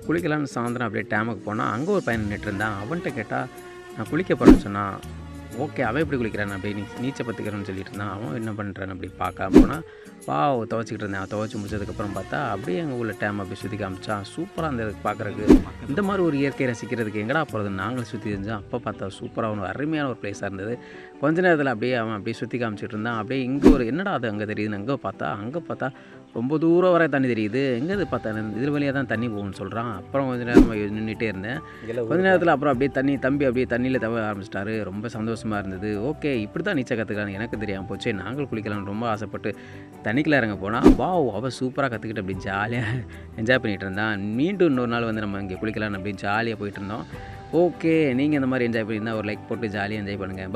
குளிக்கலான்னு சாயந்தரம் அப்படியே டேமுக்கு போனால் அங்கே ஒரு பையன் நின்றுட்டுருந்தான். அவன்கிட்ட கேட்டால் நான் குளிக்க போகிறேன்னு சொன்னான். ஓகே, அவன் எப்படி குளிக்கிறான் அப்படி நீச்சல் கற்றுக்கிறேன்னு சொல்லிட்டு இருந்தான். அவன் என்ன பண்ணுறான்னு அப்படி பார்க்க போனால் துவைச்சிக்கிட்டு இருந்தேன். துவைச்சி முடிச்சதுக்கப்புறம் பார்த்தா அப்படியே எங்கள் ஊரில் டேம் அப்படி சுற்றி காமிச்சான். சூப்பராக அந்த பார்க்குறதுக்கு. இந்த மாதிரி ஒரு இயற்கையை ரசிக்கிறதுக்கு எங்கடா போகிறது, நாங்களும் சுற்றி இருந்தோம். அப்போ பார்த்தா சூப்பராக ஒரு அருமையான ஒரு பிளேஸாக இருந்தது. கொஞ்ச நேரத்தில் அப்படியே அவன் அப்படியே சுற்றி காமிச்சிட்டு இருந்தான். அப்படியே இங்கே ஒரு என்னடா அது அங்கே தெரியுதுன்னு அங்கே பார்த்தா ரொம்ப தூரம் வரை தண்ணி தெரியுது. எங்கே இது பார்த்தா இது வழியாக தான் தண்ணி போகும்னு சொல்கிறான். அப்புறம் கொஞ்ச நேரம் நின்றுட்டே இருந்தேன். கொஞ்ச நேரத்தில் அப்புறம் அப்படியே தம்பி அப்படியே தண்ணியில் தவ ஆரம்பிச்சிட்டாரு. ரொம்ப சந்தோஷமாக இருந்தது. ஓகே, இப்படி தான் நீச்சல் கற்றுக்கலாம் எனக்கு தெரியாமல் போச்சு. நாங்கள் குளிக்கலாம்னு ரொம்ப ஆசைப்பட்டு தண்ணிக்குள்ளே இறங்க போனால் அவள் சூப்பராக கற்றுக்கிட்டு அப்படி ஜாலியாக என்ஜாய் பண்ணிகிட்டு இருந்தான். மீண்டும் இன்னொரு நாள் வந்து நம்ம இங்கே குளிக்கலாம்னு அப்படி ஜாலியாக போயிட்டு இருந்தோம். ஓகே, நீங்கள் இந்த மாதிரி என்ஜாய் பண்ணியிருந்தால் ஒரு லைக் போட்டு ஜாலியாக என்ஜாய் பண்ணுங்கள்.